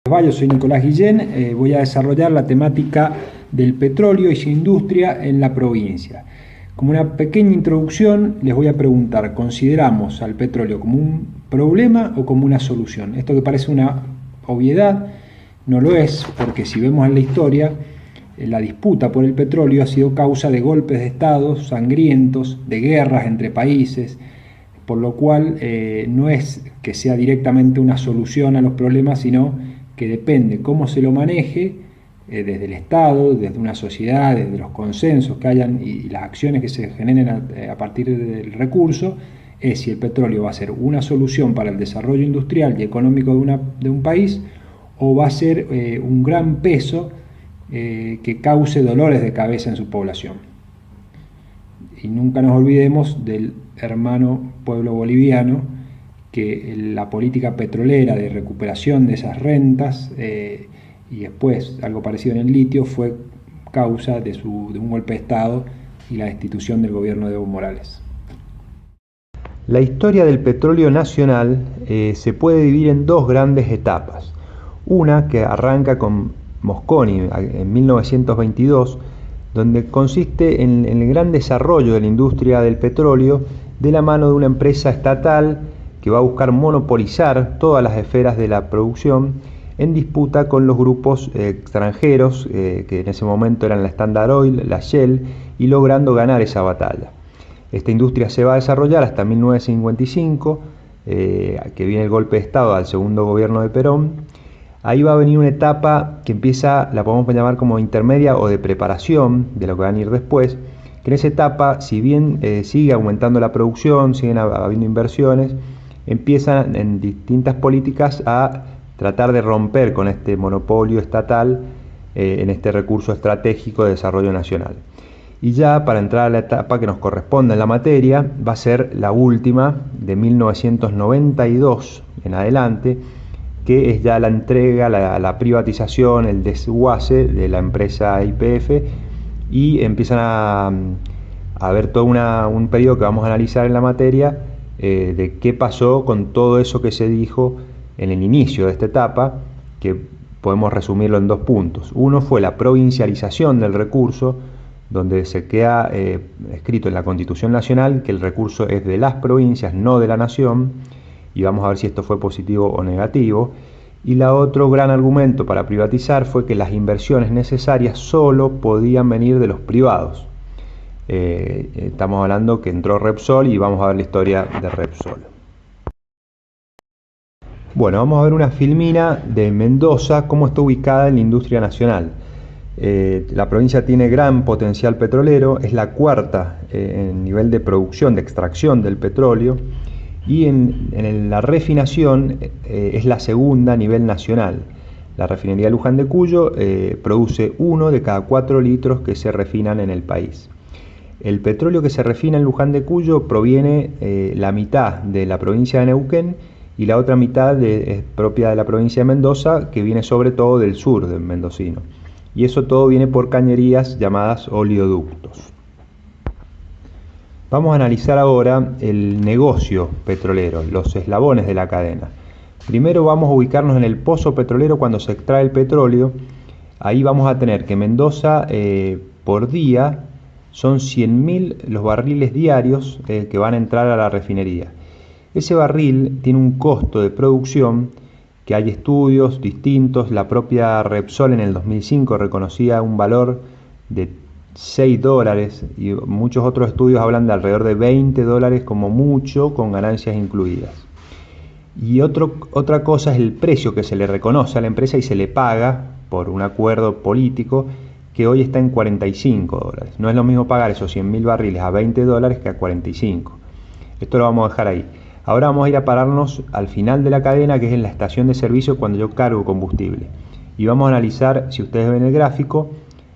Yo soy Nicolás Guillén, voy a desarrollar la temática del petróleo y su industria en la provincia. Como una pequeña introducción les voy a preguntar, ¿consideramos al petróleo como un problema o como una solución? Esto que parece una obviedad no lo es, porque si vemos en la historia, la disputa por el petróleo ha sido causa de golpes de estado sangrientos, de guerras entre países, por lo cual no es que sea directamente una solución a los problemas, sino que depende cómo se lo maneje desde el Estado, desde una sociedad, desde los consensos que hayan y las acciones que se generen a partir del recurso, es si el petróleo va a ser una solución para el desarrollo industrial y económico de un país o va a ser un gran peso que cause dolores de cabeza en su población. Y nunca nos olvidemos del hermano pueblo boliviano, que la política petrolera de recuperación de esas rentas y después algo parecido en el litio fue causa de un golpe de Estado y la destitución del gobierno de Evo Morales. La historia del petróleo nacional se puede dividir en dos grandes etapas. Una que arranca con Mosconi en 1922, donde consiste en el gran desarrollo de la industria del petróleo de la mano de una empresa estatal que va a buscar monopolizar todas las esferas de la producción en disputa con los grupos extranjeros que en ese momento eran la Standard Oil, la Shell, y logrando ganar esa batalla. Esta industria se va a desarrollar hasta 1955, que viene el golpe de Estado al segundo gobierno de Perón. Ahí va a venir una etapa que empieza, la podemos llamar como intermedia o de preparación de lo que va a venir después, que en esa etapa, si bien sigue aumentando la producción, siguen habiendo inversiones, empiezan en distintas políticas a tratar de romper con este monopolio estatal en este recurso estratégico de desarrollo nacional. Y ya para entrar a la etapa que nos corresponde en la materia, va a ser la última de 1992 en adelante, que es ya la entrega, la privatización, el desguace de la empresa YPF, y empiezan a haber todo un periodo que vamos a analizar en la materia de qué pasó con todo eso que se dijo en el inicio de esta etapa, que podemos resumirlo en dos puntos. Uno fue la provincialización del recurso, donde se queda escrito en la Constitución Nacional que el recurso es de las provincias, no de la nación, y vamos a ver si esto fue positivo o negativo. Y la otro gran argumento para privatizar fue que las inversiones necesarias solo podían venir de los privados. Estamos hablando que entró Repsol y vamos a ver la historia de Repsol. Bueno, vamos a ver una filmina de Mendoza, cómo está ubicada en la industria nacional. La provincia tiene gran potencial petrolero, es la cuarta en nivel de producción, de extracción del petróleo, y en la refinación es la segunda a nivel nacional. La refinería de Luján de Cuyo produce 1 de cada 4 litros que se refinan en el país. El petróleo que se refina en Luján de Cuyo proviene la mitad de la provincia de Neuquén y la otra mitad es propia de la provincia de Mendoza, que viene sobre todo del sur del mendocino. Y eso todo viene por cañerías llamadas oleoductos. Vamos a analizar ahora el negocio petrolero, los eslabones de la cadena. Primero vamos a ubicarnos en el pozo petrolero cuando se extrae el petróleo. Ahí vamos a tener que Mendoza por día son 100.000 los barriles diarios que van a entrar a la refinería. Ese barril tiene un costo de producción que hay estudios distintos. La propia Repsol en el 2005 reconocía un valor de $6 y muchos otros estudios hablan de alrededor de $20 como mucho, con ganancias incluidas. Y otra cosa es el precio que se le reconoce a la empresa y se le paga por un acuerdo político, que hoy está en $45. No es lo mismo pagar esos 100.000 barriles a $20 que a 45. Esto lo vamos a dejar ahí. Ahora vamos a ir a pararnos al final de la cadena, que es en la estación de servicio cuando yo cargo combustible. Y vamos a analizar, si ustedes ven el gráfico,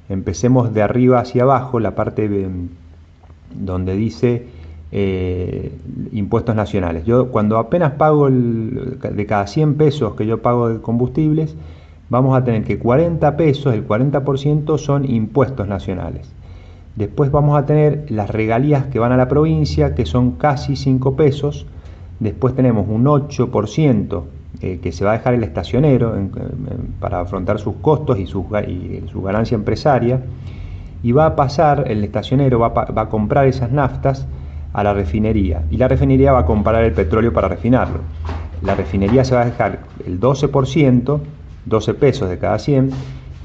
empecemos de arriba hacia abajo, la parte donde dice impuestos nacionales. Yo cuando apenas pago de cada 100 pesos que yo pago de combustibles, vamos a tener que 40 pesos, el 40% son impuestos nacionales. Después vamos a tener las regalías que van a la provincia, que son casi 5 pesos. Después tenemos un 8% que se va a dejar el estacionero para afrontar sus costos y su ganancia empresaria, y va a pasar, el estacionero va a comprar esas naftas a la refinería, y la refinería va a comprar el petróleo para refinarlo. La refinería se va a dejar el 12%, 12 pesos de cada 100,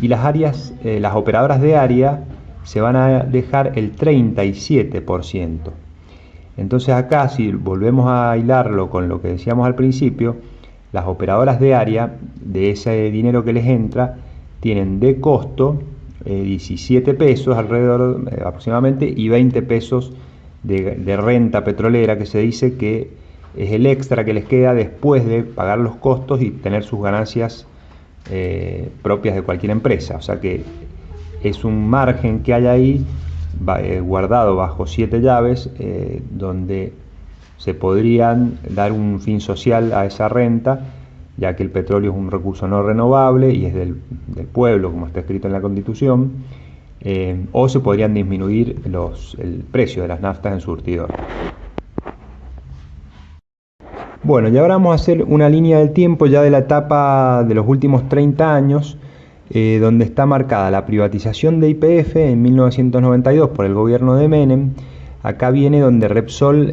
y las operadoras de área se van a dejar el 37%. Entonces acá, si volvemos a hilarlo con lo que decíamos al principio, las operadoras de área, de ese dinero que les entra, tienen de costo 17 pesos alrededor aproximadamente, y 20 pesos de renta petrolera, que se dice que es el extra que les queda después de pagar los costos y tener sus ganancias propias de cualquier empresa. O sea que es un margen que hay ahí guardado bajo 7 llaves, donde se podrían dar un fin social a esa renta, ya que el petróleo es un recurso no renovable y es del pueblo, como está escrito en la Constitución, o se podrían disminuir el precio de las naftas en surtidor. Bueno, y ahora vamos a hacer una línea del tiempo ya de la etapa de los últimos 30 años, donde está marcada la privatización de YPF en 1992 por el gobierno de Menem. Acá viene donde Repsol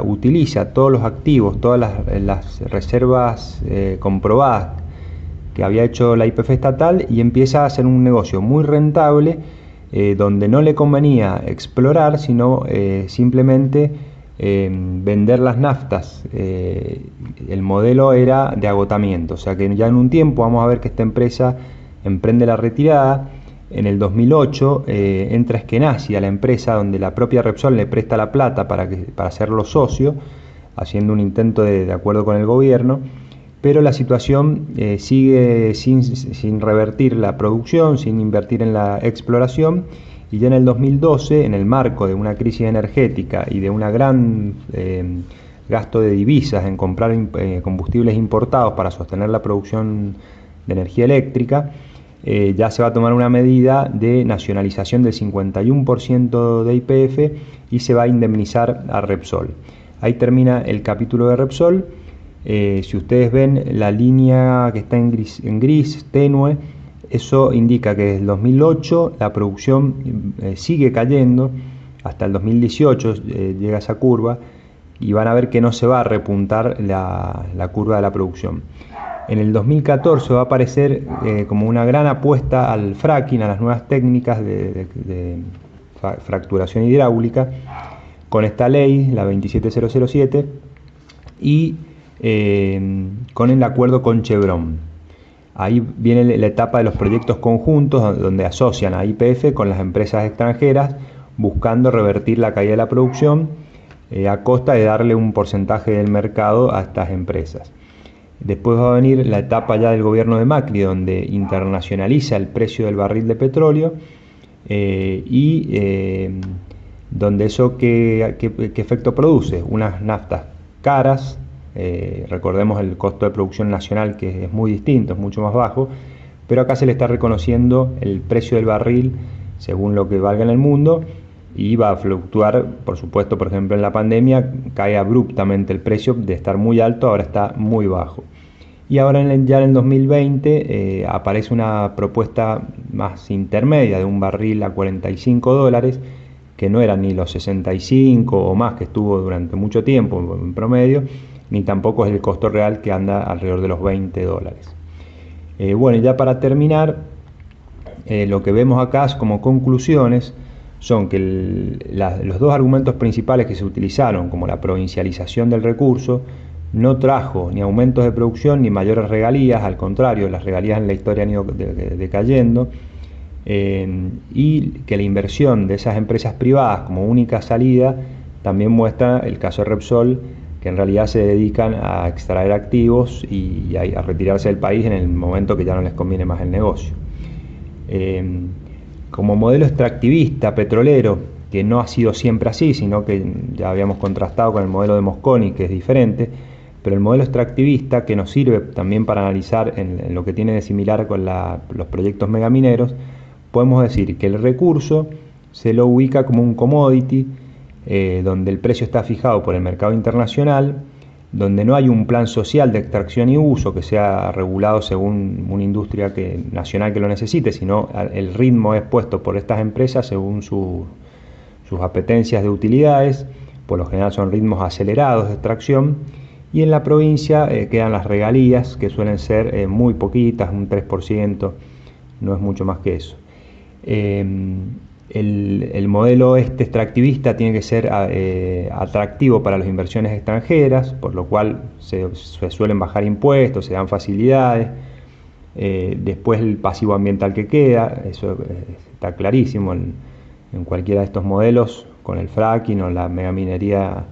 utiliza todos los activos, todas las reservas comprobadas que había hecho la YPF estatal, y empieza a hacer un negocio muy rentable, donde no le convenía explorar, sino simplemente vender las naftas. El modelo era de agotamiento, o sea que ya en un tiempo vamos a ver que esta empresa emprende la retirada. En el 2008 entra Eskenazi a la empresa, donde la propia Repsol le presta la plata para hacerlo socio, haciendo un intento de acuerdo con el gobierno, pero la situación sigue sin revertir la producción, sin invertir en la exploración, y ya en el 2012, en el marco de una crisis energética y de una gran gasto de divisas en comprar combustibles importados para sostener la producción de energía eléctrica, ya se va a tomar una medida de nacionalización del 51% de YPF y se va a indemnizar a Repsol. Ahí termina el capítulo de Repsol. Si ustedes ven la línea que está en gris tenue, eso indica que desde el 2008 la producción sigue cayendo, hasta el 2018 llega esa curva, y van a ver que no se va a repuntar la curva de la producción. En el 2014 va a aparecer como una gran apuesta al fracking, a las nuevas técnicas de fracturación hidráulica, con esta ley, la 27007, y con el acuerdo con Chevron. Ahí viene la etapa de los proyectos conjuntos, donde asocian a YPF con las empresas extranjeras, buscando revertir la caída de la producción a costa de darle un porcentaje del mercado a estas empresas. Después va a venir la etapa ya del gobierno de Macri, donde internacionaliza el precio del barril de petróleo, donde eso ¿qué efecto produce? Unas naftas caras. Recordemos el costo de producción nacional, que es muy distinto, es mucho más bajo, pero acá se le está reconociendo el precio del barril según lo que valga en el mundo, y va a fluctuar, por supuesto. Por ejemplo, en la pandemia cae abruptamente el precio, de estar muy alto ahora está muy bajo. Y ahora ya en el 2020 aparece una propuesta más intermedia de un barril a $45, que no eran ni los 65 o más que estuvo durante mucho tiempo en promedio, ni tampoco es el costo real, que anda alrededor de los $20. Bueno, y ya para terminar, lo que vemos acá como conclusiones son que los dos argumentos principales que se utilizaron, como la provincialización del recurso, no trajo ni aumentos de producción ni mayores regalías. Al contrario, las regalías en la historia han ido decayendo, y que la inversión de esas empresas privadas como única salida también muestra el caso de Repsol, que en realidad se dedican a extraer activos y a retirarse del país en el momento que ya no les conviene más el negocio. Como modelo extractivista petrolero, que no ha sido siempre así, sino que ya habíamos contrastado con el modelo de Mosconi, que es diferente, pero el modelo extractivista, que nos sirve también para analizar en lo que tiene de similar con los proyectos megamineros, podemos decir que el recurso se lo ubica como un commodity, donde el precio está fijado por el mercado internacional, donde no hay un plan social de extracción y uso que sea regulado según una industria nacional que lo necesite, sino el ritmo es puesto por estas empresas según sus apetencias de utilidades. Por lo general son ritmos acelerados de extracción, y en la provincia quedan las regalías, que suelen ser muy poquitas, un 3%, no es mucho más que eso. El modelo extractivista tiene que ser atractivo para las inversiones extranjeras, por lo cual se suelen bajar impuestos, se dan facilidades. Después el pasivo ambiental que queda, eso está clarísimo en cualquiera de estos modelos, con el fracking o la megaminería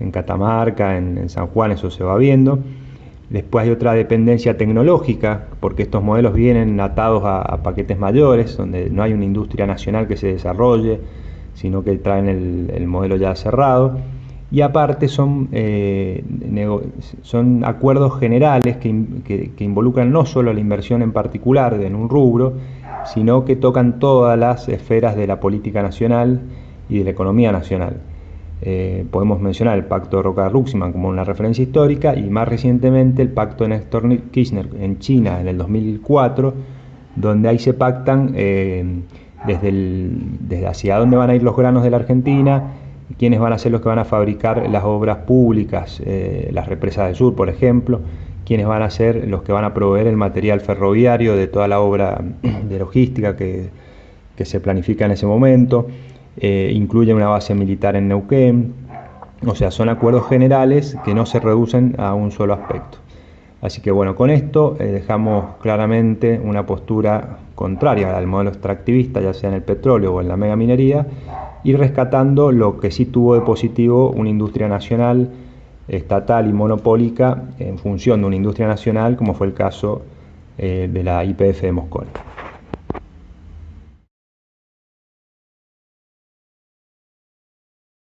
en Catamarca, en San Juan, eso se va viendo. Después hay otra dependencia tecnológica, porque estos modelos vienen atados a paquetes mayores, donde no hay una industria nacional que se desarrolle, sino que traen el modelo ya cerrado. Y aparte son acuerdos generales que involucran no solo la inversión en particular en un rubro, sino que tocan todas las esferas de la política nacional y de la economía nacional. Podemos mencionar el Pacto Roca-Ruxman como una referencia histórica, y más recientemente el Pacto de Néstor-Kirchner en China en el 2004, donde ahí se pactan desde hacia dónde van a ir los granos de la Argentina, quiénes van a ser los que van a fabricar las obras públicas, las represas del sur, por ejemplo, quiénes van a ser los que van a proveer el material ferroviario de toda la obra de logística que se planifica en ese momento. Incluye una base militar en Neuquén. O sea, son acuerdos generales que no se reducen a un solo aspecto. Así que bueno, con esto dejamos claramente una postura contraria al modelo extractivista, ya sea en el petróleo o en la megaminería, y rescatando lo que sí tuvo de positivo una industria nacional, estatal y monopólica en función de una industria nacional, como fue el caso de la YPF de Mosconi.